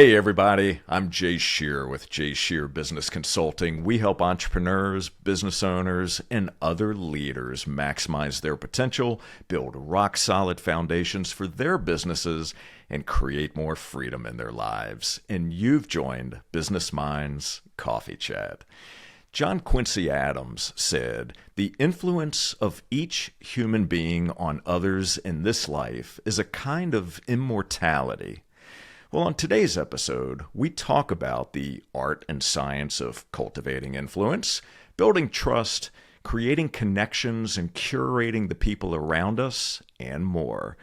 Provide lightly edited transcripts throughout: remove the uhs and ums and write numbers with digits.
Hey everybody, I'm Jay Scherr with Jay Scherr Business Consulting. We help entrepreneurs, business owners, and other leaders maximize their potential, build rock-solid foundations for their businesses, and create more freedom in their lives. And you've joined Business Minds Coffee Chat. John Quincy Adams said, "The influence of each human being on others in this life is a kind of immortality." Well, on today's episode, we talk about the art and science of cultivating influence, building trust, creating connections, and curating the people around us, and more.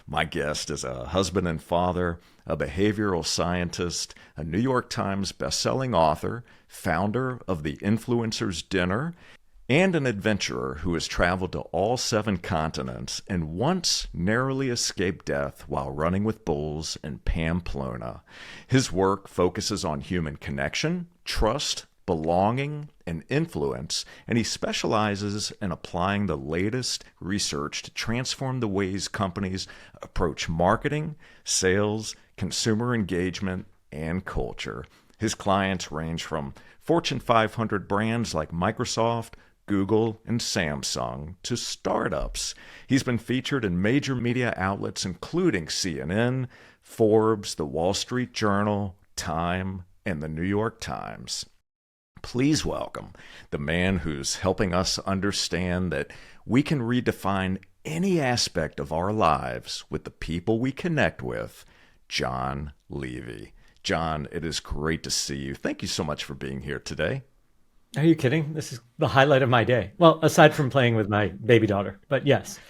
My guest is a husband and father, a behavioral scientist, a New York Times bestselling author, founder of the Influencers Dinner, and an adventurer who has traveled to all 7 continents and once narrowly escaped death while running with bulls in Pamplona. His work focuses on human connection, trust, belonging, and influence, and he specializes in applying the latest research to transform the ways companies approach marketing, sales, consumer engagement, and culture. His clients range from Fortune 500 brands like Microsoft, Google, and Samsung to startups. He's been featured in major media outlets including CNN, Forbes, The Wall Street Journal, Time, and the New York Times. Please welcome the man who's helping us understand that we can redefine any aspect of our lives with the people we connect with, Jon Levy. Jon, it is great to see you. Thank you so much for being here today. Are you kidding? This is the highlight of my day. Well, aside from playing with my baby daughter, but yes,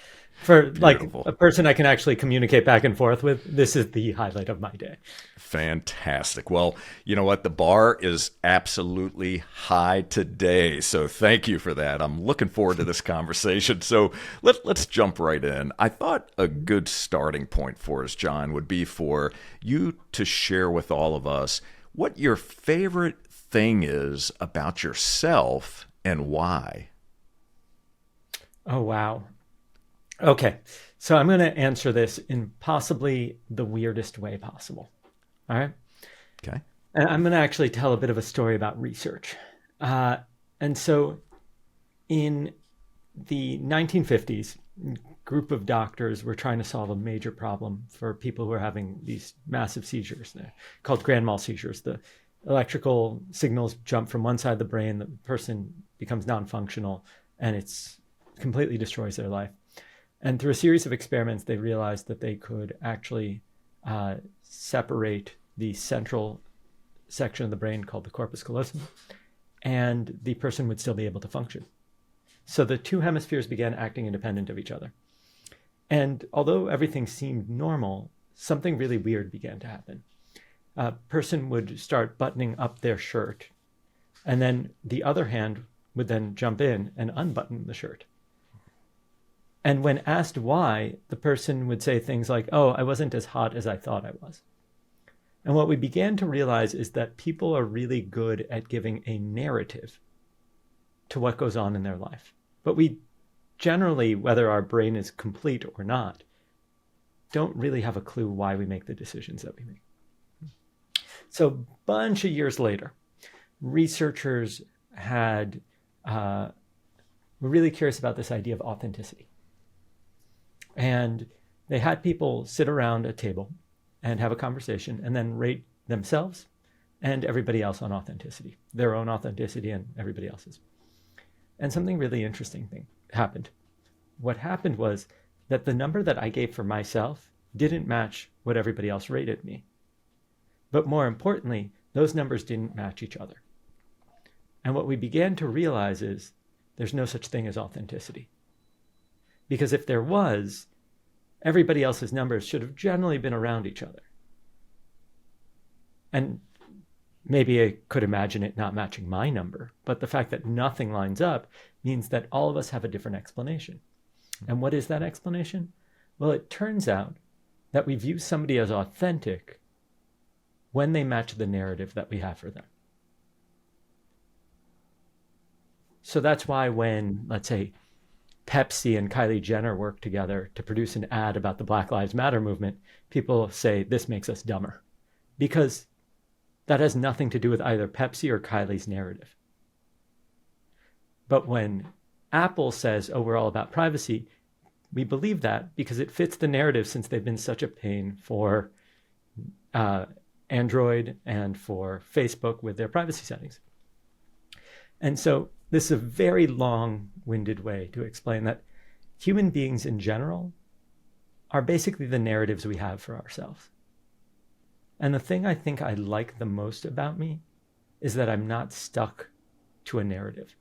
for Beautiful. like a person I can actually communicate back and forth with, this is the highlight of my day. Fantastic. Well, you know what? The bar is absolutely high today. So thank you for that. I'm looking forward to this conversation. So let's jump right in. I thought a good starting point for us, Jon, would be for you to share with all of us what your favorite thing is about yourself and why. Oh, wow. Okay. So I'm going to answer this in possibly the weirdest way possible. All right. Okay. And I'm going to actually tell a bit of a story about research. And so in the 1950s, a group of doctors were trying to solve a major problem for people who are having these massive seizures. They're called grand mal seizures. The electrical signals jump from one side of the brain, the person becomes non-functional, and it's completely destroys their life. And through a series of experiments, they realized that they could actually separate the central section of the brain called the corpus callosum, and the person would still be able to function. So the 2 hemispheres began acting independent of each other. And although everything seemed normal, something really weird began to happen. A person would start buttoning up their shirt, and then the other hand would then jump in and unbutton the shirt. And when asked why, the person would say things like, "Oh, I wasn't as hot as I thought I was." And what we began to realize is that people are really good at giving a narrative to what goes on in their life. But we generally, whether our brain is complete or not, don't really have a clue why we make the decisions that we make. So a bunch of years later, researchers were really curious about this idea of authenticity. And they had people sit around a table and have a conversation and then rate themselves and everybody else on authenticity, their own authenticity and everybody else's. And something really interesting happened. What happened was that the number that I gave for myself didn't match what everybody else rated me. But more importantly, those numbers didn't match each other. And what we began to realize is there's no such thing as authenticity. Because if there was, everybody else's numbers should have generally been around each other. And maybe I could imagine it not matching my number, but the fact that nothing lines up means that all of us have a different explanation. And what is that explanation? Well, it turns out that we view somebody as authentic when they match the narrative that we have for them. So that's why when, let's say, Pepsi and Kylie Jenner work together to produce an ad about the Black Lives Matter movement, people say this makes us dumber. Because that has nothing to do with either Pepsi or Kylie's narrative. But when Apple says, oh, we're all about privacy, we believe that because it fits the narrative, since they've been such a pain for Android and for Facebook with their privacy settings. And so this is a very long-winded way to explain that human beings in general are basically the narratives we have for ourselves. And the thing I think I like the most about me is that I'm not stuck to a narrative.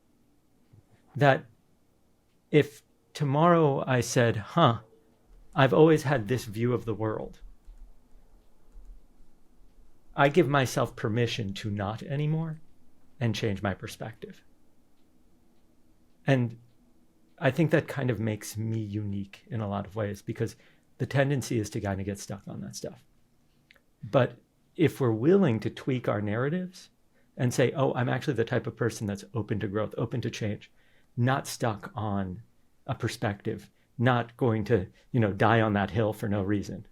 That if tomorrow I said, I've always had this view of the world, I give myself permission to not anymore and change my perspective. And I think that kind of makes me unique in a lot of ways, because the tendency is to kind of get stuck on that stuff. But if we're willing to tweak our narratives and say, oh, I'm actually the type of person that's open to growth, open to change, not stuck on a perspective, not going to, die on that hill for no reason,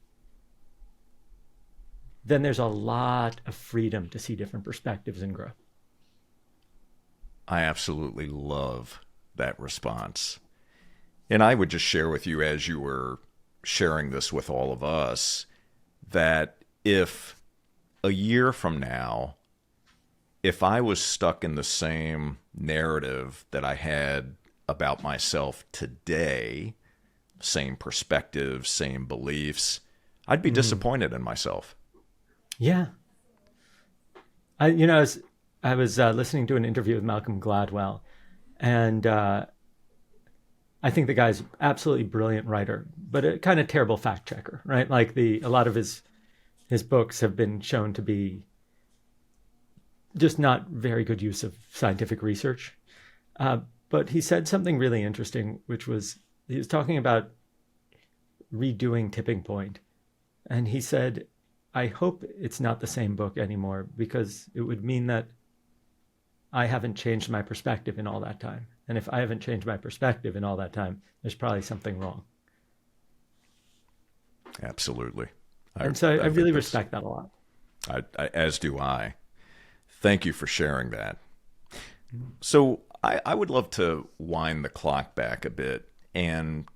then there's a lot of freedom to see different perspectives and grow. I absolutely love that response. And I would just share with you, as you were sharing this with all of us, that if a year from now, if I was stuck in the same narrative that I had about myself today, same perspective, same beliefs, I'd be disappointed in myself. Yeah. I was listening to an interview with Malcolm Gladwell, and I think the guy's absolutely brilliant writer, but a kind of terrible fact checker, right? Like a lot of his books have been shown to be just not very good use of scientific research. But he said something really interesting, which was, he was talking about redoing Tipping Point. And he said, I hope it's not the same book anymore, because it would mean that I haven't changed my perspective in all that time. And if I haven't changed my perspective in all that time, there's probably something wrong. Absolutely. And so I really respect that a lot. As do I. Thank you for sharing that. So I would love to wind the clock back a bit and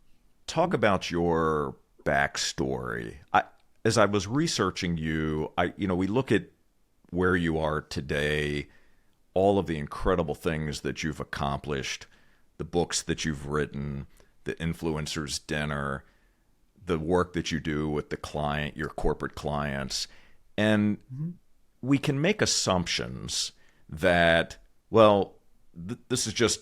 talk about your backstory. As I was researching you, we look at where you are today, all of the incredible things that you've accomplished, the books that you've written, the influencers dinner, the work that you do with your corporate clients. And we can make assumptions that, well, this is just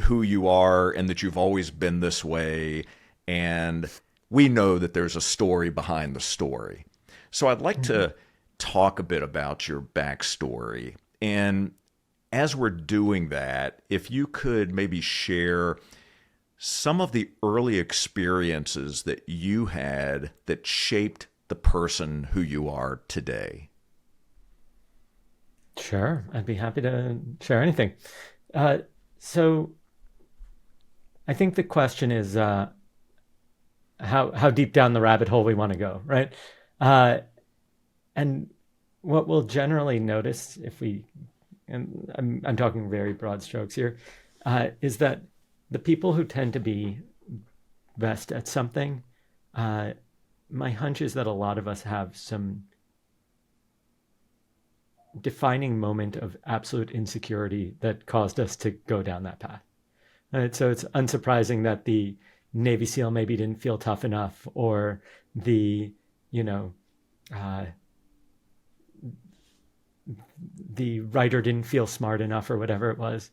who you are and that you've always been this way. And we know that there's a story behind the story. So I'd like to talk a bit about your backstory. And as we're doing that, if you could maybe share some of the early experiences that you had that shaped the person who you are today. Sure, I'd be happy to share anything. So I think the question is how deep down the rabbit hole we want to go, right? And what we'll generally notice and I'm talking very broad strokes here, is that the people who tend to be best at something, my hunch is that a lot of us have some defining moment of absolute insecurity that caused us to go down that path. Right? So it's unsurprising that the Navy SEAL maybe didn't feel tough enough, or the writer didn't feel smart enough, or whatever it was.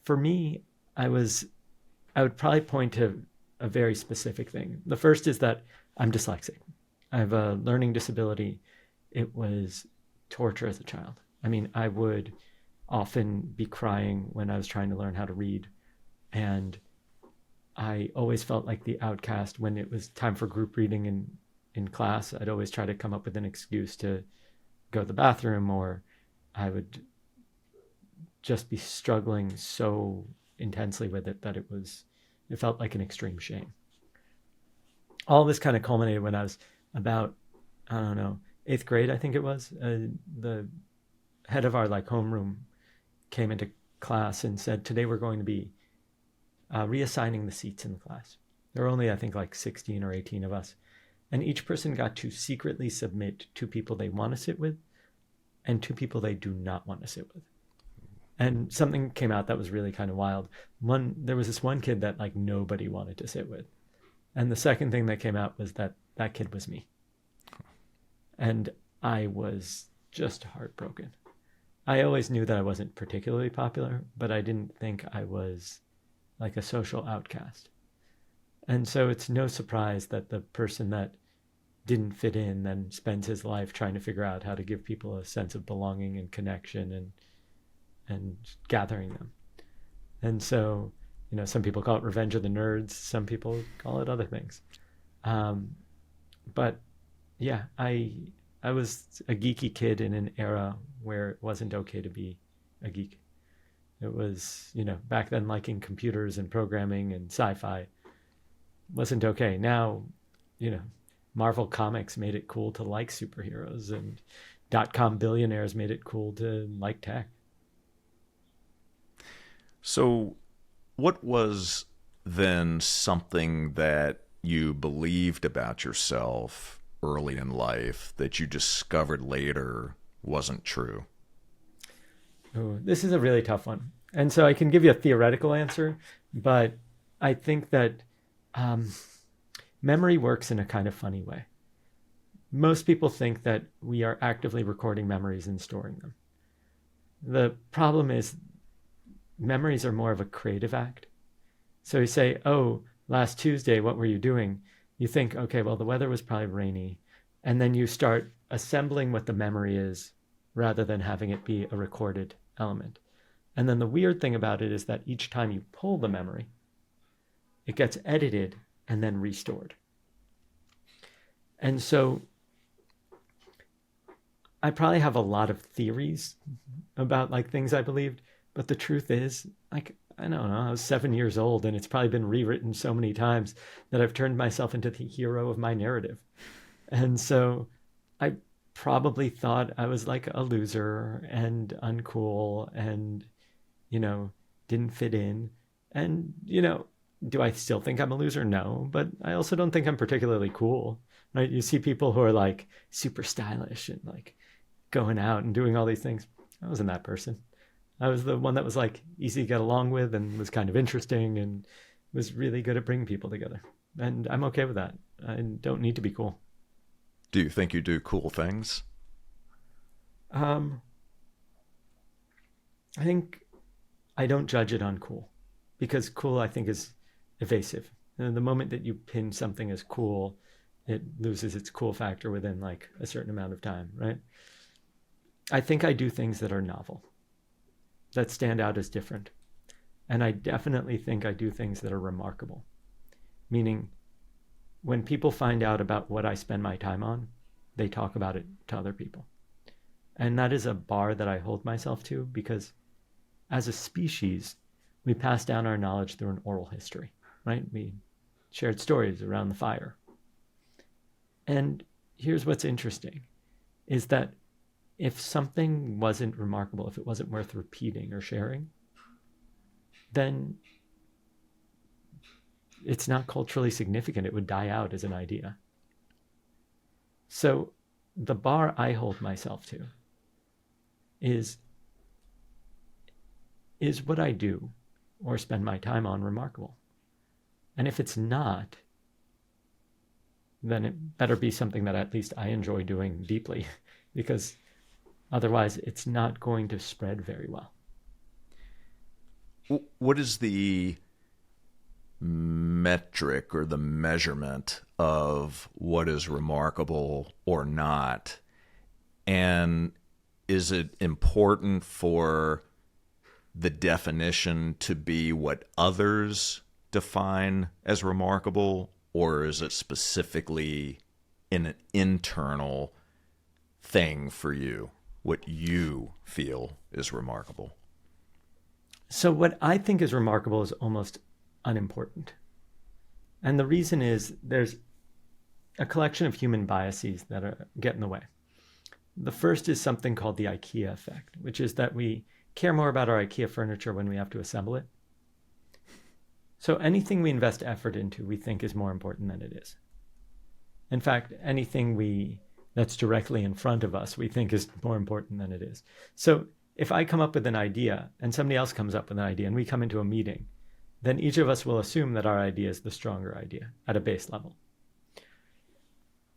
For me, I would probably point to a very specific thing. The first is that I'm dyslexic. I have a learning disability. It was torture as a child. I mean, I would often be crying when I was trying to learn how to read. And I always felt like the outcast when it was time for group reading in class. I'd always try to come up with an excuse to go to the bathroom, or I would just be struggling so intensely with it that it felt like an extreme shame. All this kind of culminated when I was about, 8 eighth grade, I think it was. The head of our homeroom came into class and said, today we're going to be reassigning the seats in the class. There were only, I think, 16 or 18 of us. And each person got to secretly submit 2 people they want to sit with and 2 people they do not want to sit with. And something came out that was really kind of wild. There was this one kid that nobody wanted to sit with. And the second thing that came out was that kid was me. And I was just heartbroken. I always knew that I wasn't particularly popular, but I didn't think I was a social outcast. And so it's no surprise that the person that didn't fit in then spends his life trying to figure out how to give people a sense of belonging and connection and gathering them. And so, some people call it revenge of the nerds. Some people call it other things. But yeah, I was a geeky kid in an era where it wasn't okay to be a geek. It was, back then liking computers and programming and sci-fi wasn't okay. Now, Marvel Comics made it cool to like superheroes, and dot-com billionaires made it cool to like tech. So what was then something that you believed about yourself early in life that you discovered later wasn't true? Ooh, this is a really tough one. And so I can give you a theoretical answer, but I think that memory works in a kind of funny way. Most people think that we are actively recording memories and storing them. The problem is memories are more of a creative act. So you say, oh, last Tuesday, what were you doing? You think, okay, well, the weather was probably rainy. And then you start assembling what the memory is rather than having it be a recorded element. And then the weird thing about it is that each time you pull the memory, it gets edited and then restored. And so I probably have a lot of theories about things I believed, but the truth is, I don't know, I was 7 years old and it's probably been rewritten so many times that I've turned myself into the hero of my narrative. And so I probably thought I was a loser and uncool and, didn't fit in. And, do I still think I'm a loser? No, but I also don't think I'm particularly cool, right? You see people who are super stylish and going out and doing all these things. I wasn't that person. I was the one that was easy to get along with and was kind of interesting and was really good at bringing people together. And I'm okay with that. I don't need to be cool. Do you think you do cool things? I think I don't judge it on cool, because cool, I think, is evasive. And the moment that you pin something as cool, it loses its cool factor within a certain amount of time, right? I think I do things that are novel, that stand out as different. And I definitely think I do things that are remarkable. Meaning, when people find out about what I spend my time on, they talk about it to other people. And that is a bar that I hold myself to, because as a species, we pass down our knowledge through an oral history, right? We shared stories around the fire. And here's what's interesting, is that if something wasn't remarkable, if it wasn't worth repeating or sharing, then it's not culturally significant. It would die out as an idea. So the bar I hold myself to is what I do or spend my time on remarkable? And if it's not, then it better be something that at least I enjoy doing deeply, because otherwise it's not going to spread very well. What is the metric or the measurement of what is remarkable or not? And is it important for the definition to be what others define as remarkable, or is it specifically an internal thing for you, what you feel is remarkable? So what I think is remarkable is almost unimportant. And the reason is there's a collection of human biases that get in the way. The first is something called the IKEA effect, which is that we care more about our IKEA furniture when we have to assemble it. So anything we invest effort into, we think is more important than it is. In fact, anything that's directly in front of us, we think is more important than it is. So if I come up with an idea and somebody else comes up with an idea and we come into a meeting, then each of us will assume that our idea is the stronger idea at a base level.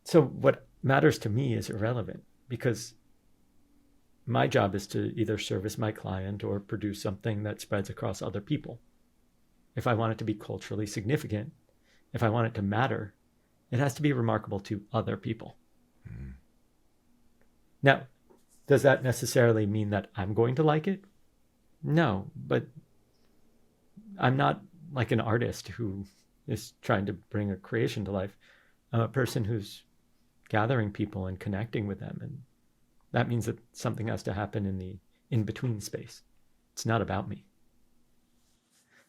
So what matters to me is irrelevant, because my job is to either service my client or produce something that spreads across other people. If I want it to be culturally significant, if I want it to matter, it has to be remarkable to other people. Mm. Now, does that necessarily mean that I'm going to like it? No, but I'm not like an artist who is trying to bring a creation to life. I'm a person who's gathering people and connecting with them. And that means that something has to happen in the in-between space. It's not about me.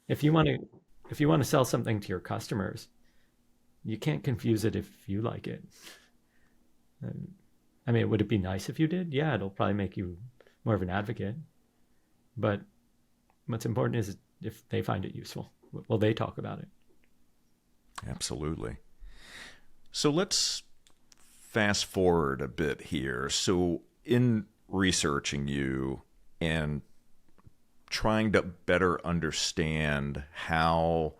If you want to sell something to your customers, you can't confuse it if you like it. I mean, would it be nice if you did? Yeah, it'll probably make you more of an advocate. But what's important is if they find it useful. Will they talk about it? Absolutely. So let's fast forward a bit here. So in researching you and trying to better understand how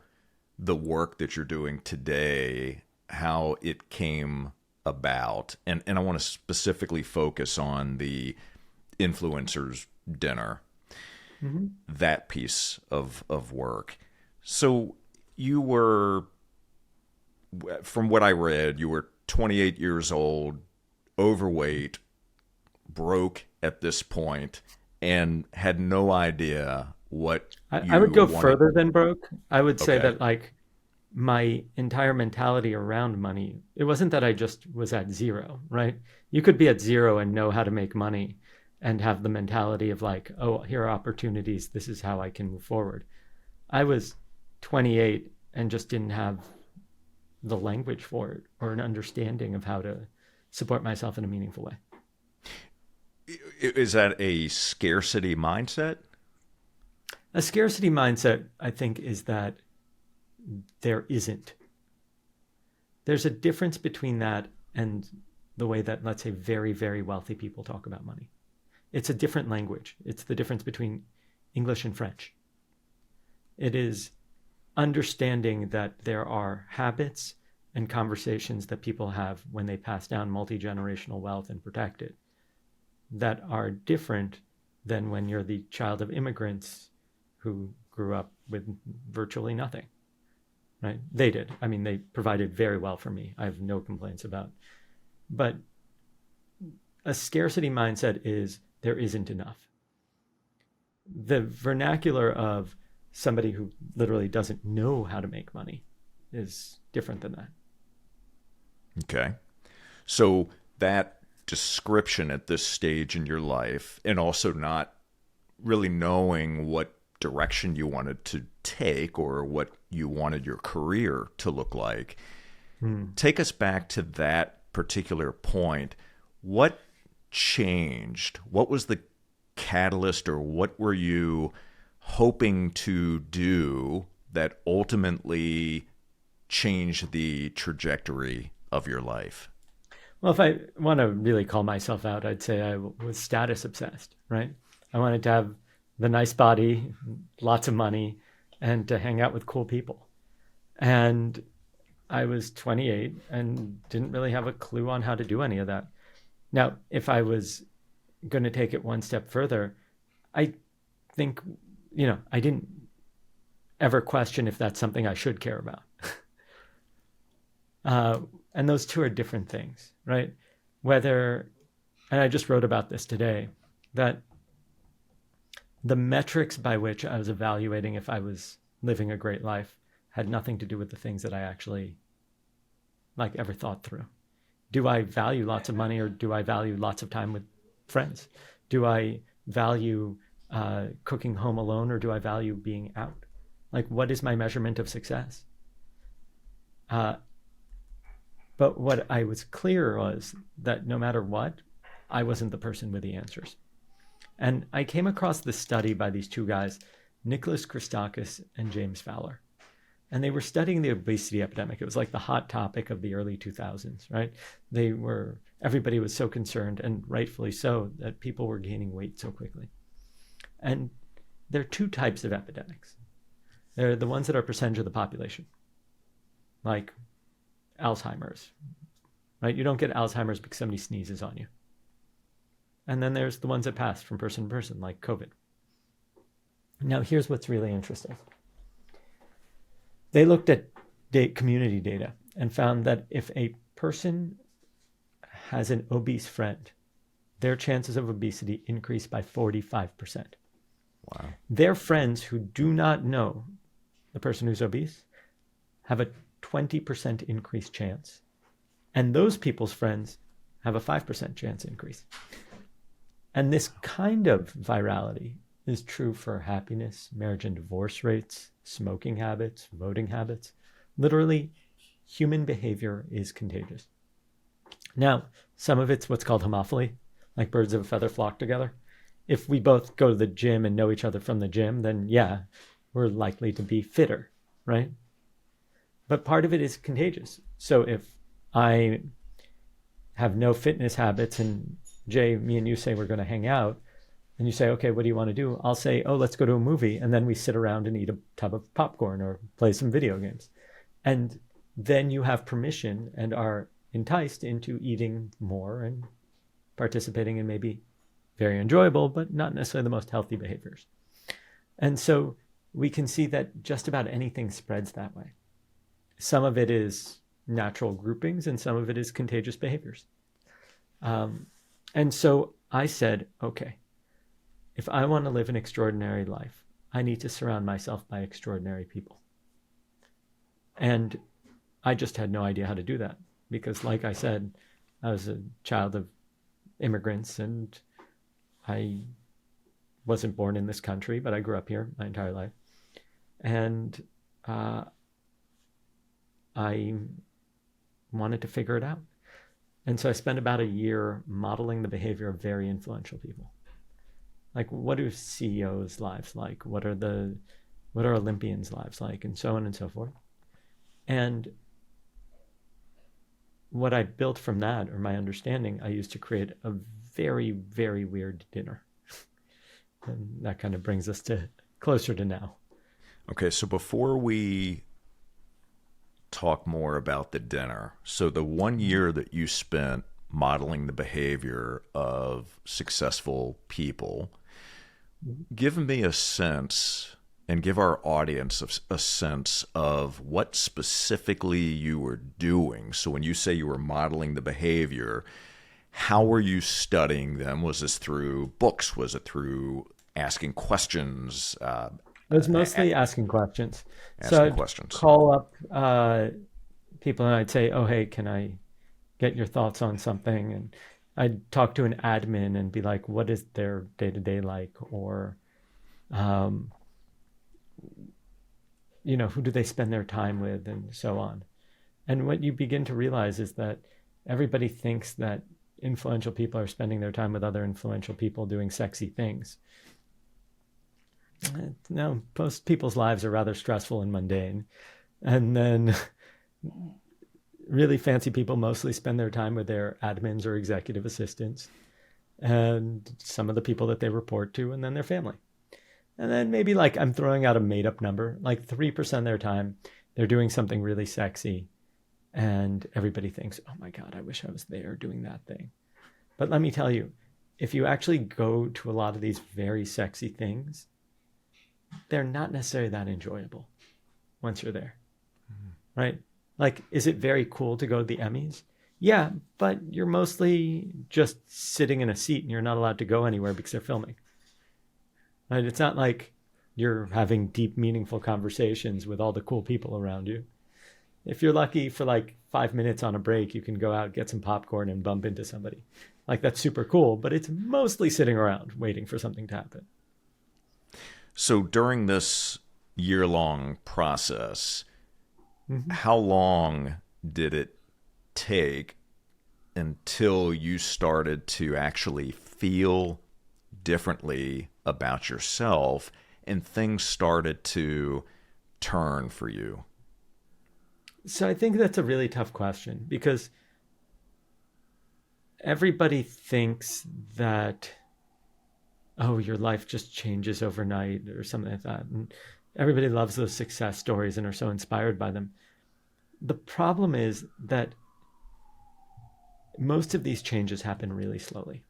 the work that you're doing today, how it came about, and I want to specifically focus on the influencers dinner, mm-hmm. that piece of work. So you were, from what I read, you were 28 years old, overweight, broke at this point, and had no idea what I would go further than broke. I would say that like my entire mentality around money, it wasn't that I just was at zero, right? You could be at zero and know how to make money and have the mentality of like, oh, here are opportunities. This is how I can move forward. I was 28 and just didn't have the language for it or an understanding of how to support myself in a meaningful way. Is that a scarcity mindset? A scarcity mindset, I think, is that there isn't. There's a difference between that and the way that, let's say, very, very wealthy people talk about money. It's a different language. It's the difference between English and French. It is understanding that there are habits and conversations that people have when they pass down multi-generational wealth and protect it that are different than when you're the child of immigrants who grew up with virtually nothing, right? They did. I mean, they provided very well for me. I have no complaints about. But a scarcity mindset is there isn't enough. The vernacular of somebody who literally doesn't know how to make money is different than that. Okay. So that description at this stage in your life, and also not really knowing what direction you wanted to take or what you wanted your career to look like. Take us back to that particular point. What changed? What was the catalyst, or what were you hoping to do that ultimately changed the trajectory of your life? Well, if I want to really call myself out, I'd say I was status obsessed, right? I wanted to have the nice body, lots of money, and to hang out with cool people. And I was 28 and didn't really have a clue on how to do any of that. Now, if I was going to take it one step further, I think, I didn't ever question if that's something I should care about. And those two are different things, right? And I just wrote about this today, that the metrics by which I was evaluating if I was living a great life had nothing to do with the things that I actually ever thought through. Do I value lots of money, or do I value lots of time with friends? Do I value cooking home alone, or do I value being out? What is my measurement of success? But what I was clear was that no matter what, I wasn't the person with the answers. And I came across this study by these two guys, Nicholas Christakis and James Fowler. And they were studying the obesity epidemic. It was like the hot topic of the early 2000s, right? Everybody was so concerned, and rightfully so, that people were gaining weight so quickly. And there are two types of epidemics. There are the ones that are percentage of the population, like Alzheimer's, right? You don't get Alzheimer's because somebody sneezes on you. And then there's the ones that pass from person to person, like COVID. Now, here's what's really interesting. They looked at community data and found that if a person has an obese friend, their chances of obesity increase by 45%. Wow. Their friends who do not know the person who's obese have a 20% increased chance. And those people's friends have a 5% chance increase. And this kind of virality is true for happiness, marriage and divorce rates, smoking habits, voting habits. Literally, human behavior is contagious. Now, some of it's what's called homophily, like birds of a feather flock together. If we both go to the gym and know each other from the gym, then yeah, we're likely to be fitter, right? But part of it is contagious. So if I have no fitness habits and Jay, me and you say we're going to hang out, and you say, okay, what do you want to do? I'll say, oh, let's go to a movie. And then we sit around and eat a tub of popcorn or play some video games. And then you have permission and are enticed into eating more and participating in maybe very enjoyable, but not necessarily the most healthy behaviors. And so we can see that just about anything spreads that way. Some of it is natural groupings and some of it is contagious behaviors. And so I said, okay, if I want to live an extraordinary life, I need to surround myself by extraordinary people. And I just had no idea how to do that because, like I said, I was a child of immigrants and I wasn't born in this country, but I grew up here my entire life. And I wanted to figure it out. And so I spent about a year modeling the behavior of very influential people. Like, what are CEOs' lives like? What are Olympians' lives like? And so on and so forth. And what I built from that, or my understanding, I used to create a very, very weird dinner. And that kind of brings us to closer to now. Okay, so before we talk more about the dinner, so the 1 year that you spent modeling the behavior of successful people, give me a sense and give our audience a sense of what specifically you were doing. So when you say you were modeling the behavior, how were you studying them? Was this through books? Was it through asking questions? It was mostly asking questions. So I'd call up people and I'd say, oh, hey, can I get your thoughts on something? And I'd talk to an admin and be like, what is their day-to-day like? Or, who do they spend their time with and so on. And what you begin to realize is that everybody thinks that influential people are spending their time with other influential people doing sexy things. No, most people's lives are rather stressful and mundane. And then really fancy people mostly spend their time with their admins or executive assistants and some of the people that they report to, and then their family. And then maybe, like, I'm throwing out a made up number, like 3% of their time, they're doing something really sexy. And everybody thinks, oh my God, I wish I was there doing that thing. But let me tell you, if you actually go to a lot of these very sexy things, they're not necessarily that enjoyable once you're there, right? Like, is it very cool to go to the Emmys? Yeah, but you're mostly just sitting in a seat and you're not allowed to go anywhere because they're filming, right? It's not like you're having deep, meaningful conversations with all the cool people around you. If you're lucky for like 5 minutes on a break, you can go out, get some popcorn and bump into somebody. Like, that's super cool, but it's mostly sitting around waiting for something to happen. So during this year-long process, how long did it take until you started to actually feel differently about yourself and things started to turn for you? So I think that's a really tough question because everybody thinks that, oh, your life just changes overnight or something like that. And everybody loves those success stories and are so inspired by them. The problem is that most of these changes happen really slowly.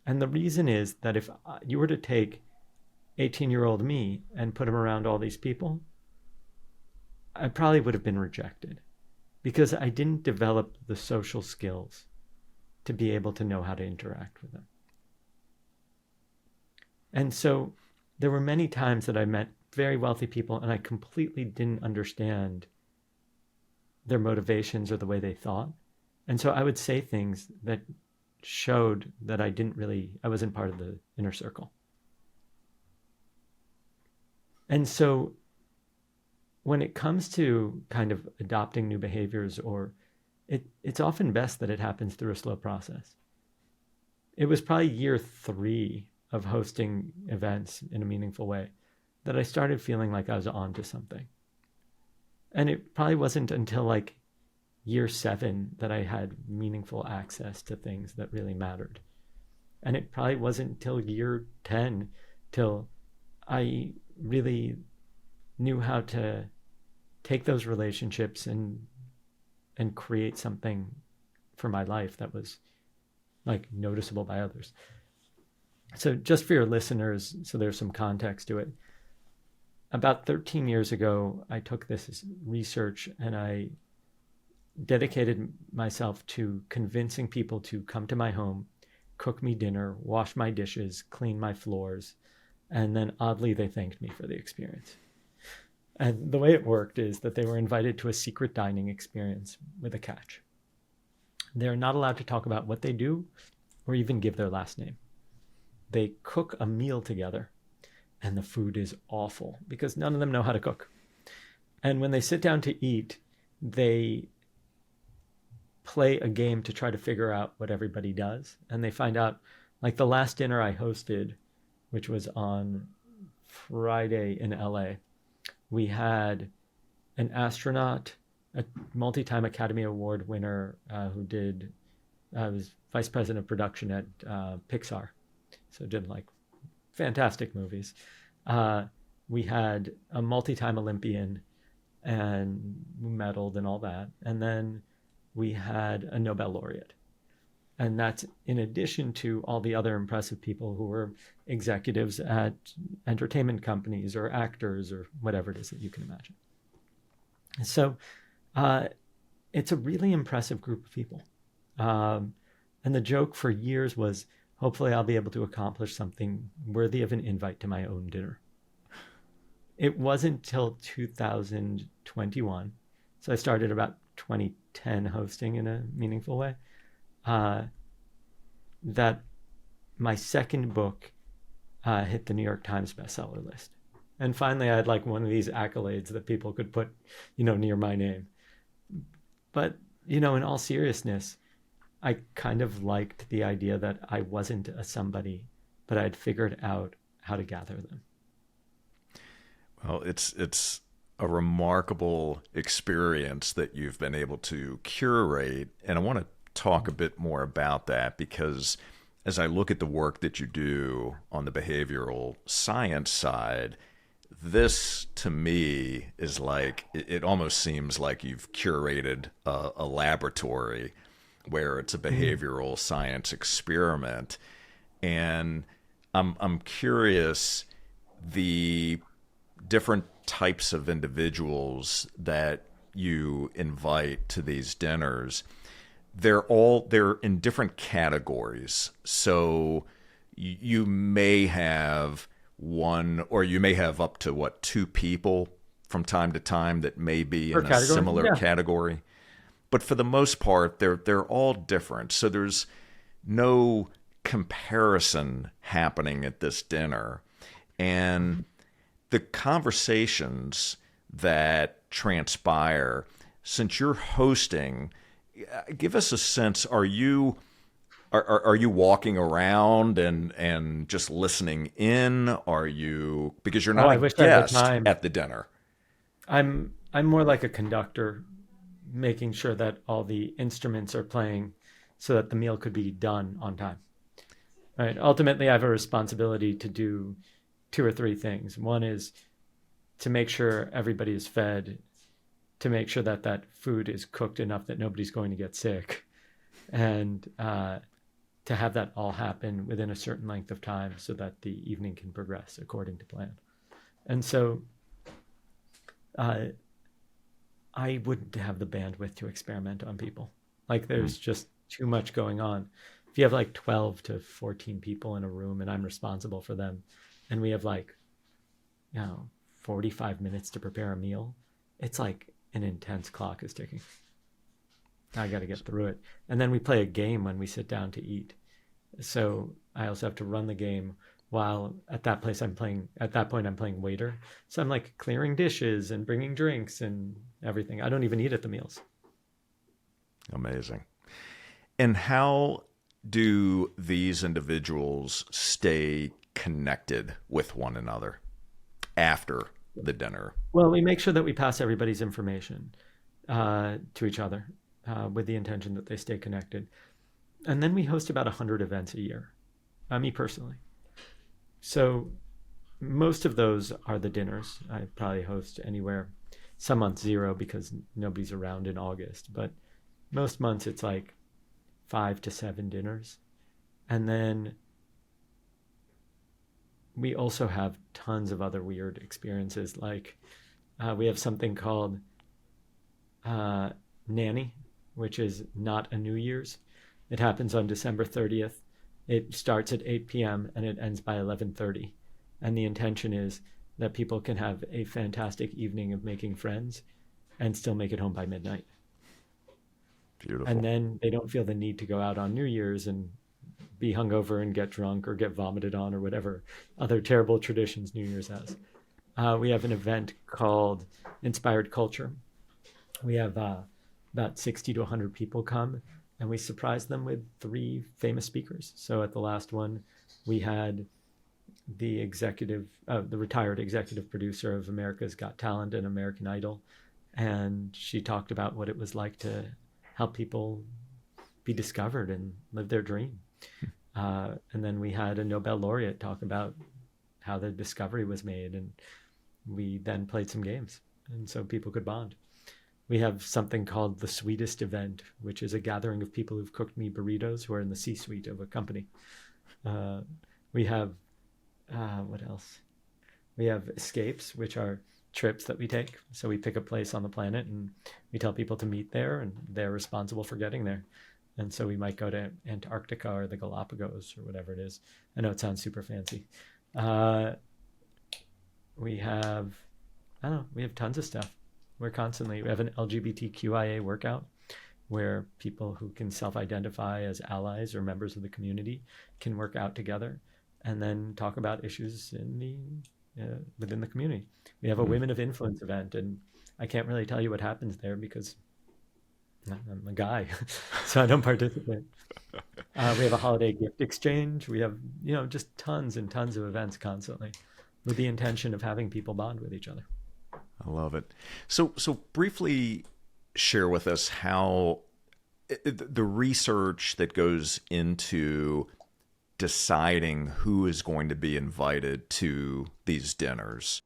And the reason is that if you were to take 18-year-old me and put him around all these people, I probably would have been rejected because I didn't develop the social skills to be able to know how to interact with them. And so there were many times that I met very wealthy people and I completely didn't understand their motivations or the way they thought. And so I would say things that showed that I wasn't part of the inner circle. And so when it comes to kind of adopting new behaviors, it's often best that it happens through a slow process. It was probably year 3 of hosting events in a meaningful way that I started feeling like I was onto something. And it probably wasn't until like year 7 that I had meaningful access to things that really mattered. And it probably wasn't until year 10 till I really knew how to take those relationships and create something for my life that was like noticeable by others. So just for your listeners, so there's some context to it. About 13 years ago, I took this research and I dedicated myself to convincing people to come to my home, cook me dinner, wash my dishes, clean my floors, and then oddly they thanked me for the experience. And the way it worked is that they were invited to a secret dining experience with a catch. They're not allowed to talk about what they do or even give their last name. They cook a meal together and the food is awful because none of them know how to cook. And when they sit down to eat, they play a game to try to figure out what everybody does. And they find out, like the last dinner I hosted, which was on Friday in LA, we had an astronaut, a multi-time Academy Award winner who was vice president of production at Pixar. So did like fantastic movies. We had a multi-time Olympian and medaled and all that. And then we had a Nobel laureate. And that's in addition to all the other impressive people who were executives at entertainment companies or actors or whatever it is that you can imagine. So it's a really impressive group of people. And the joke for years was, hopefully I'll be able to accomplish something worthy of an invite to my own dinner. It wasn't till 2021. So I started about 2010 hosting in a meaningful way. That my second book hit the New York Times bestseller list. And finally, I had like one of these accolades that people could put, near my name. But, in all seriousness, I kind of liked the idea that I wasn't a somebody, but I'd figured out how to gather them. Well, it's a remarkable experience that you've been able to curate. And I want to talk a bit more about that because as I look at the work that you do on the behavioral science side, this to me is like, it almost seems like you've curated a laboratory where it's a behavioral science experiment. And I'm curious, the different types of individuals that you invite to these dinners, they're in different categories. So you may have one, or you may have up to 2 people from time to time that may be in a similar category. But for the most part, they're all different. So there's no comparison happening at this dinner. And the conversations that transpire, since you're hosting, give us a sense. Are you walking around and just listening in? Are you, because you're Oh, not I a wish I had the guest time. at the dinner? I'm more like a conductor, making sure that all the instruments are playing so that the meal could be done on time. Right. Ultimately, I have a responsibility to do two or three things. One is to make sure everybody is fed, to make sure that that food is cooked enough that nobody's going to get sick, and to have that all happen within a certain length of time so that the evening can progress according to plan. And so uh, I wouldn't have the bandwidth to experiment on people. Like Mm. there's just too much going on. If you have like 12 to 14 people in a room and I'm responsible for them, and we have like, 45 minutes to prepare a meal, it's like an intense clock is ticking. I got to get through it. And then we play a game when we sit down to eat. So I also have to run the game while at that point I'm playing waiter. So I'm like clearing dishes and bringing drinks and everything. I don't even eat at the meals. Amazing. And how do these individuals stay connected with one another after the dinner? Well, we make sure that we pass everybody's information to each other with the intention that they stay connected. And then we host about 100 events a year, me personally. So most of those are the dinners. I probably host anywhere, some months zero because nobody's around in August, but most months it's like 5 to 7 dinners. And then we also have tons of other weird experiences. Like we have something called Nanny, which is not a New Year's. It happens on December 30th. It starts at 8 p.m. and it ends by 11:30. And the intention is that people can have a fantastic evening of making friends and still make it home by midnight. Beautiful. And then they don't feel the need to go out on New Year's and be hungover and get drunk or get vomited on or whatever other terrible traditions New Year's has. We have an event called Inspired Culture. We have about 60 to 100 people come, and we surprise them with 3 famous speakers. So at the last one, we had the retired executive producer of America's Got Talent and American Idol, and she talked about what it was like to help people be discovered and live their dream. And then we had a Nobel laureate talk about how the discovery was made, and we then played some games, and so people could bond. We have something called the Sweetest Event, which is a gathering of people who've cooked me burritos who are in the C-suite of a company. We have, what else? We have escapes, which are trips that we take. So we pick a place on the planet and we tell people to meet there, and they're responsible for getting there. And so we might go to Antarctica or the Galapagos or whatever it is. I know it sounds super fancy. We have, I don't know, we have tons of stuff. We have an LGBTQIA workout where people who can self-identify as allies or members of the community can work out together and then talk about issues within the community. We have a Women of Influence event, and I can't really tell you what happens there because I'm a guy, so I don't participate. We have a holiday gift exchange. We have, just tons and tons of events constantly with the intention of having people bond with each other. I love it. So briefly share with us how the research that goes into deciding who is going to be invited to these dinners.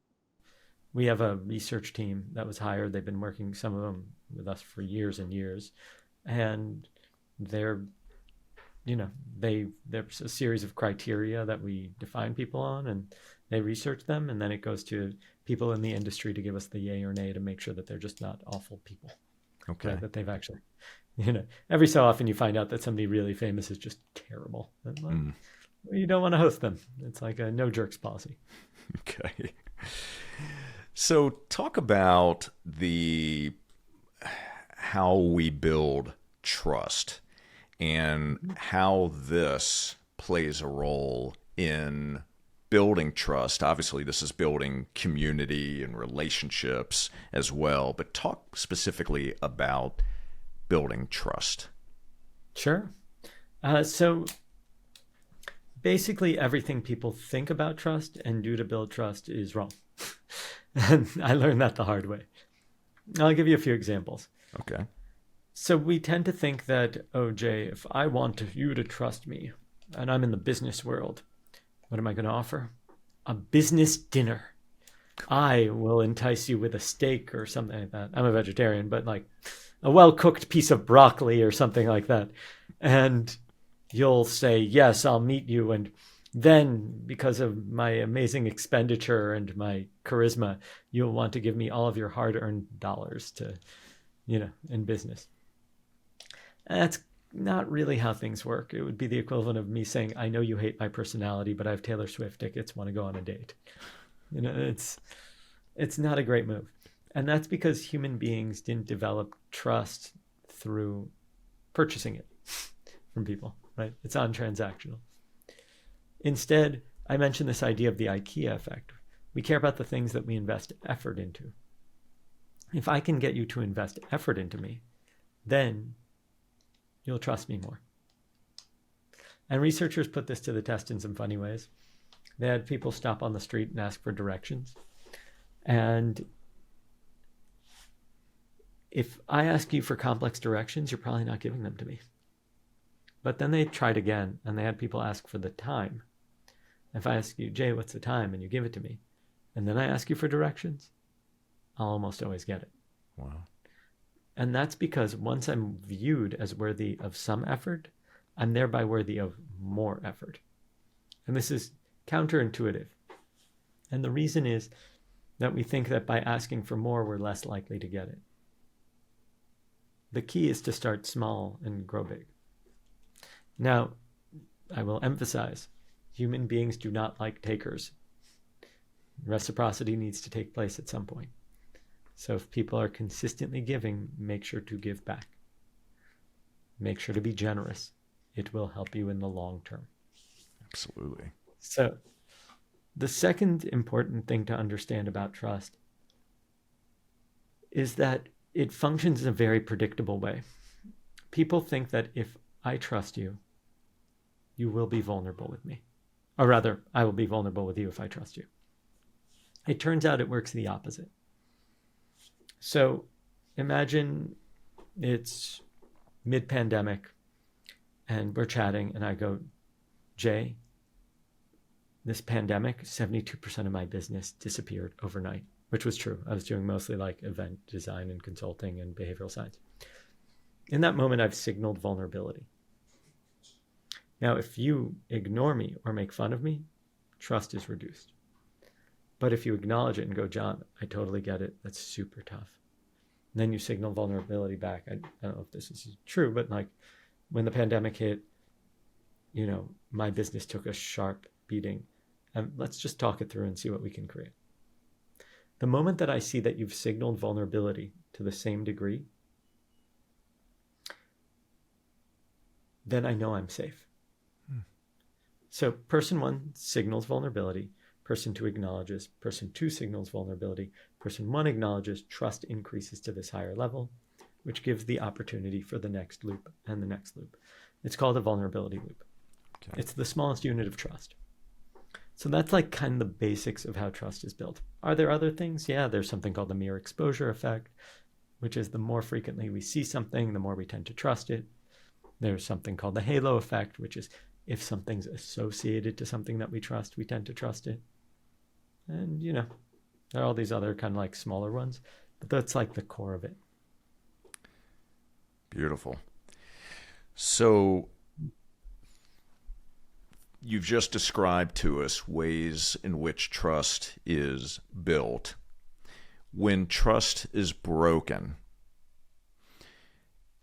We have a research team that was hired. They've been working, some of them with us for years and years. And there's a series of criteria that we define people on, and they research them, and then it goes to people in the industry to give us the yay or nay to make sure that they're just not awful people. Okay. Right? That they've actually, every so often you find out that somebody really famous is just terrible. And you don't want to host them. It's like a no jerks policy. Okay. So talk about how we build trust and how this plays a role in building trust. Obviously, this is building community and relationships as well, but talk specifically about building trust? Sure. So basically everything people think about trust and do to build trust is wrong. And I learned that the hard way. I'll give you a few examples. Okay. So we tend to think that, oh, Jay, if I want you to trust me and I'm in the business world, what am I going to offer? A business dinner. I will entice you with a steak or something like that. I'm a vegetarian, but like a well-cooked piece of broccoli or something like that. And you'll say, yes, I'll meet you. And then because of my amazing expenditure and my charisma, you'll want to give me all of your hard-earned dollars to, in business. And that's not really how things work. It would be the equivalent of me saying, I know you hate my personality, but I have Taylor Swift tickets, want to go on a date. It's not a great move. And that's because human beings didn't develop trust through purchasing it from people, right? It's non-transactional. Instead, I mentioned this idea of the IKEA effect. We care about the things that we invest effort into. If I can get you to invest effort into me, then you'll trust me more. And researchers put this to the test in some funny ways. They had people stop on the street and ask for directions. And if I ask you for complex directions, you're probably not giving them to me. But then they tried again, and they had people ask for the time. If I ask you, Jay, what's the time? And you give it to me, and then I ask you for directions, I'll almost always get it. Wow. And that's because once I'm viewed as worthy of some effort, I'm thereby worthy of more effort. And this is counterintuitive. And the reason is that we think that by asking for more, we're less likely to get it. The key is to start small and grow big. Now, I will emphasize, human beings do not like takers. Reciprocity needs to take place at some point. So if people are consistently giving, make sure to give back. Make sure to be generous. It will help you in the long term. Absolutely. So the second important thing to understand about trust is that it functions in a very predictable way. People think that if I trust you, you will be vulnerable with me. Or rather, I will be vulnerable with you if I trust you. It turns out it works the opposite. So imagine it's mid-pandemic and we're chatting and I go, Jay, this pandemic, 72% of my business disappeared overnight, which was true. I was doing mostly like event design and consulting and behavioral science. In that moment, I've signaled vulnerability. Now, if you ignore me or make fun of me, trust is reduced. But if you acknowledge it and go, John, I totally get it. That's super tough. And then you signal vulnerability back. I don't know if this is true, but like when the pandemic hit, my business took a sharp beating. And let's just talk it through and see what we can create. The moment that I see that you've signaled vulnerability to the same degree, then I know I'm safe. So person one signals vulnerability. Person two acknowledges, person two signals vulnerability, person one acknowledges, trust increases to this higher level, which gives the opportunity for the next loop and the next loop. It's called a vulnerability loop. Okay. It's the smallest unit of trust. So that's like kind of the basics of how trust is built. Are there other things? Yeah, there's something called the mere exposure effect, which is the more frequently we see something, the more we tend to trust it. There's something called the halo effect, which is if something's associated to something that we trust, we tend to trust it. And, there are all these other kind of like smaller ones, but that's like the core of it. Beautiful. So you've just described to us ways in which trust is built. When trust is broken,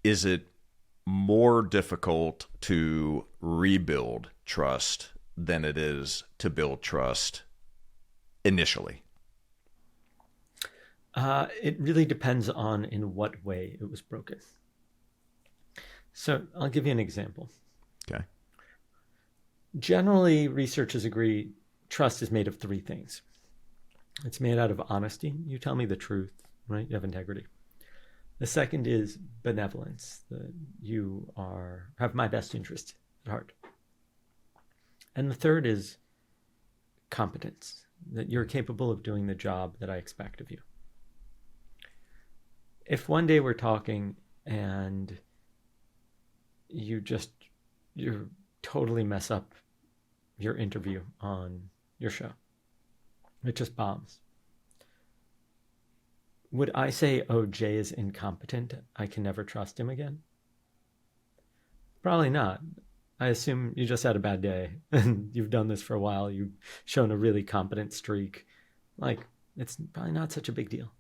is it more difficult to rebuild trust than it is to build trust initially? It really depends on in what way it was broken. So I'll give you an example. Okay. Generally, researchers agree trust is made of three things. It's made out of honesty. You tell me the truth, right? You have integrity. The second is benevolence, that have my best interest at heart. And the third is competence, that you're capable of doing the job that I expect of you. If one day we're talking and you totally mess up your interview on your show, it just bombs, would I say, oh, Jay is incompetent, I can never trust him again? Probably not. I assume you just had a bad day and you've done this for a while. You've shown a really competent streak. Like, it's probably not such a big deal.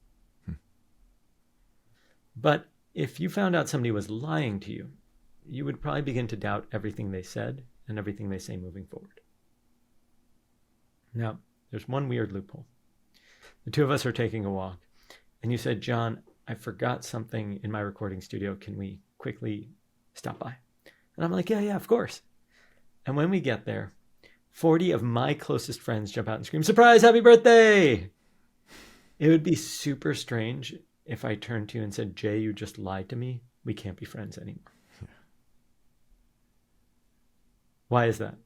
But if you found out somebody was lying to you, you would probably begin to doubt everything they said and everything they say moving forward. Now, there's one weird loophole. The two of us are taking a walk, and you said, John, I forgot something in my recording studio. Can we quickly stop by? And I'm like, yeah, of course. And when we get there, 40 of my closest friends jump out and scream, surprise, happy birthday! It would be super strange if I turned to you and said, Jay, you just lied to me. We can't be friends anymore. Yeah. Why is that?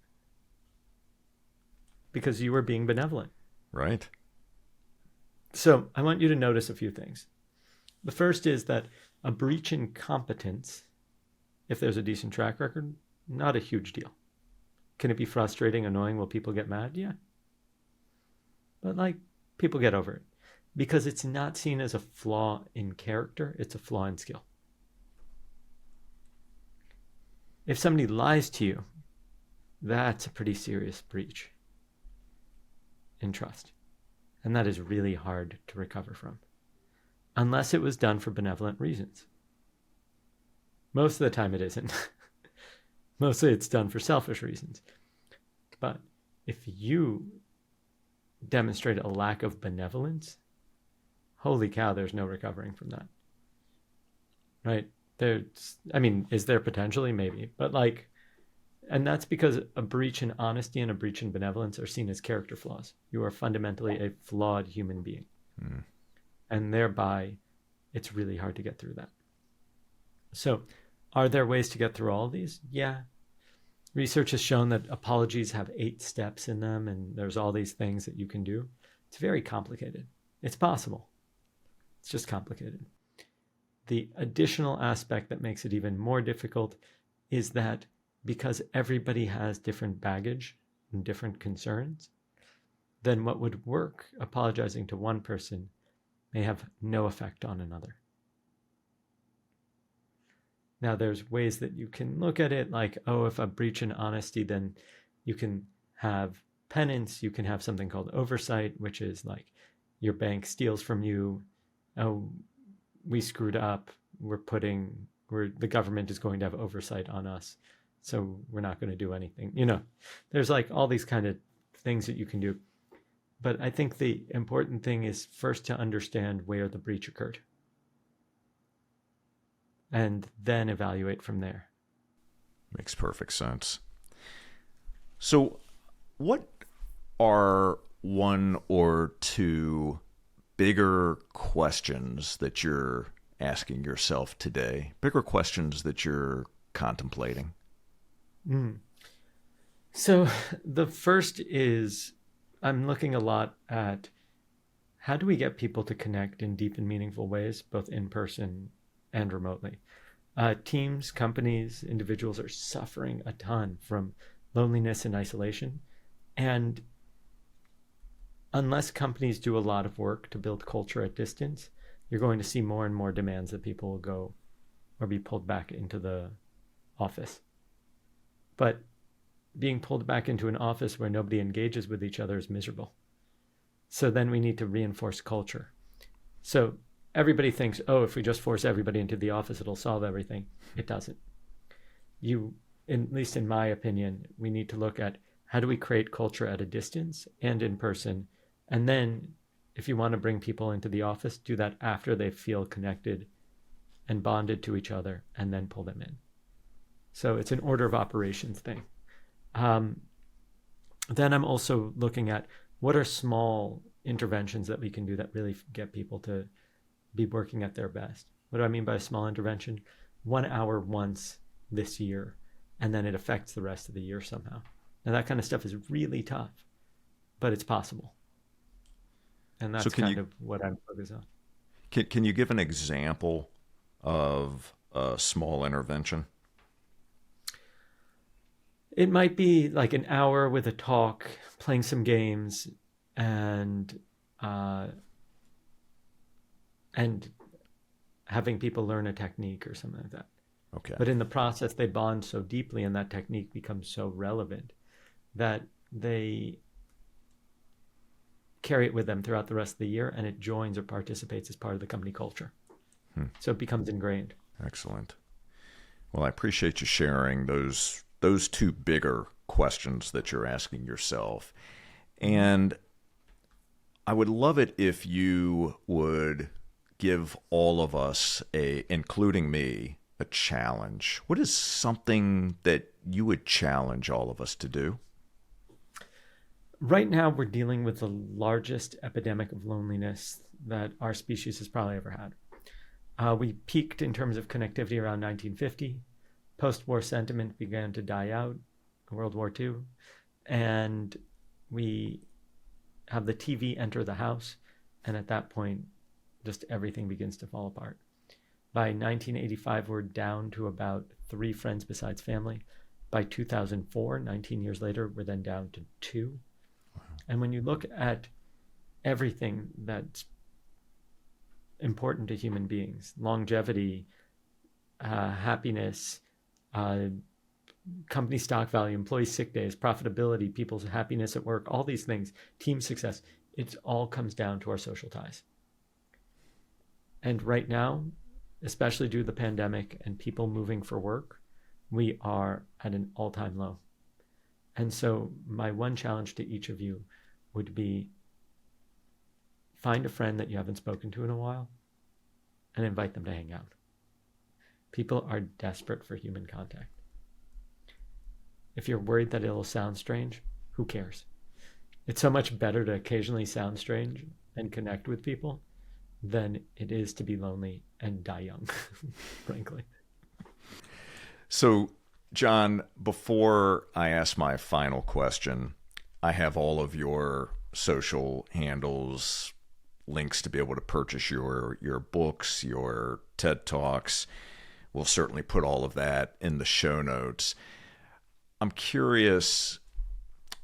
Because you were being benevolent. Right. So I want you to notice a few things. The first is that a breach in competence, if there's a decent track record, not a huge deal. Can it be frustrating, annoying? Will people get mad? Yeah. But people get over it. Because it's not seen as a flaw in character, it's a flaw in skill. If somebody lies to you, that's a pretty serious breach in trust. And that is really hard to recover from, unless it was done for benevolent reasons. Most of the time it isn't. Mostly it's done for selfish reasons. But if you demonstrate a lack of benevolence, holy cow, there's no recovering from that. Right? Is there potentially? Maybe. But and that's because a breach in honesty and a breach in benevolence are seen as character flaws. You are fundamentally a flawed human being. Mm. And thereby, it's really hard to get through that. So, are there ways to get through all of these? Yeah. Research has shown that apologies have 8 steps in them, and there's all these things that you can do. It's very complicated. It's possible. It's just complicated. The additional aspect that makes it even more difficult is that because everybody has different baggage and different concerns, then what would work, apologizing to one person, may have no effect on another. Now, there's ways that you can look at it if a breach in honesty, then you can have penance, you can have something called oversight, which is your bank steals from you, oh, we screwed up, the government is going to have oversight on us, so we're not going to do anything. There's all these kind of things that you can do. But I think the important thing is first to understand where the breach occurred, and then evaluate from there. Makes perfect sense. So what are one or two bigger questions that you're asking yourself today? Bigger questions that you're contemplating? So the first is, I'm looking a lot at how do we get people to connect in deep and meaningful ways, both in person and remotely. Teams, companies, individuals are suffering a ton from loneliness and isolation. And unless companies do a lot of work to build culture at distance, you're going to see more and more demands that people will go or be pulled back into the office. But being pulled back into an office where nobody engages with each other is miserable. So then we need to reinforce culture. So everybody thinks, if we just force everybody into the office, it'll solve everything. It doesn't. At least in my opinion, we need to look at how do we create culture at a distance and in person. And then if you want to bring people into the office, do that after they feel connected and bonded to each other, and then pull them in. So it's an order of operations thing. Then I'm also looking at what are small interventions that we can do that really get people to be working at their best. What do I mean by a small intervention? 1 hour once this year, and then it affects the rest of the year somehow. Now that kind of stuff is really tough, but it's possible. And that's of what I'm focused on. Can you give an example of a small intervention? It might be like an hour with a talk, playing some games, and having people learn a technique or something like that. Okay. But in the process, they bond so deeply, and that technique becomes so relevant that they carry it with them throughout the rest of the year, and it joins or participates as part of the company culture. So it becomes ingrained. Excellent. Well, I appreciate you sharing those two bigger questions that you're asking yourself. And I would love it if you would give all of us, including me, a challenge. What is something that you would challenge all of us to do? Right now, we're dealing with the largest epidemic of loneliness that our species has probably ever had. We peaked in terms of connectivity around 1950. Post-war sentiment began to die out, World War II, and we have the TV enter the house, and at that point, just everything begins to fall apart. By 1985, we're down to about 3 friends besides family. By 2004, 19 years later, we're then down to 2. Wow. And when you look at everything that's important to human beings, longevity, happiness, company stock value, employee sick days, profitability, people's happiness at work, all these things, team success, it all comes down to our social ties. And right now, especially due to the pandemic and people moving for work, we are at an all-time low. And so my one challenge to each of you would be find a friend that you haven't spoken to in a while and invite them to hang out. People are desperate for human contact. If you're worried that it'll sound strange, who cares? It's so much better to occasionally sound strange and connect with people than it is to be lonely and die young, frankly. So, Jon, before I ask my final question, I have all of your social handles, links to be able to purchase your books, your TED Talks. We'll certainly put all of that in the show notes. I'm curious,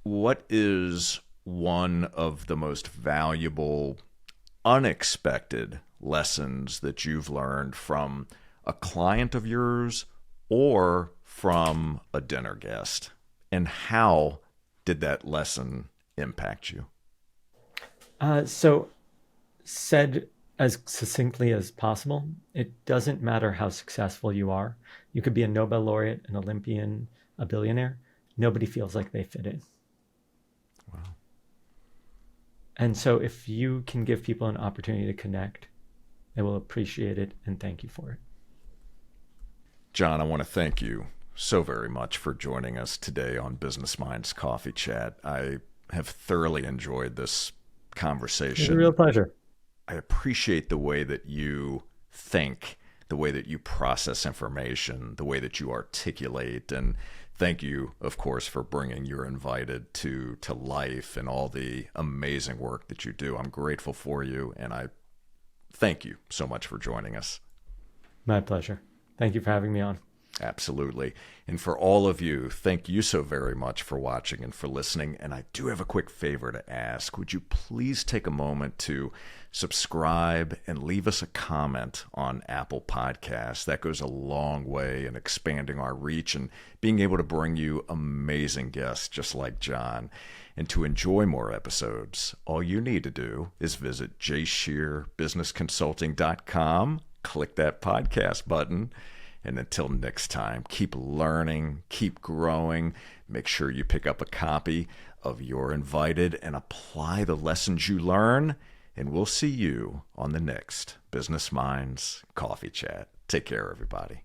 what is one of the most valuable, unexpected lessons that you've learned from a client of yours or from a dinner guest? And how did that lesson impact you? So said as succinctly as possible, it doesn't matter how successful you are. You could be a Nobel laureate, an Olympian, a billionaire. Nobody feels like they fit in. Wow. And so if you can give people an opportunity to connect, they will appreciate it and thank you for it. Jon, I want to thank you so very much for joining us today on Business Minds Coffee Chat. I have thoroughly enjoyed this conversation. It's a real pleasure. I appreciate the way that you think, the way that you process information, the way that you articulate, and thank you, of course, for bringing You're Invited to life and all the amazing work that you do. I'm grateful for you, and I thank you so much for joining us. My pleasure. Thank you for having me on. Absolutely. And for all of you, thank you so very much for watching and for listening. And I do have a quick favor to ask. Would you please take a moment to subscribe and leave us a comment on Apple Podcasts? That goes a long way in expanding our reach and being able to bring you amazing guests just like Jon. And to enjoy more episodes, all you need to do is visit jscherbusinessconsulting.com, click that podcast button. And until next time, keep learning, keep growing. Make sure you pick up a copy of You're Invited and apply the lessons you learn. And we'll see you on the next Business Minds Coffee Chat. Take care, everybody.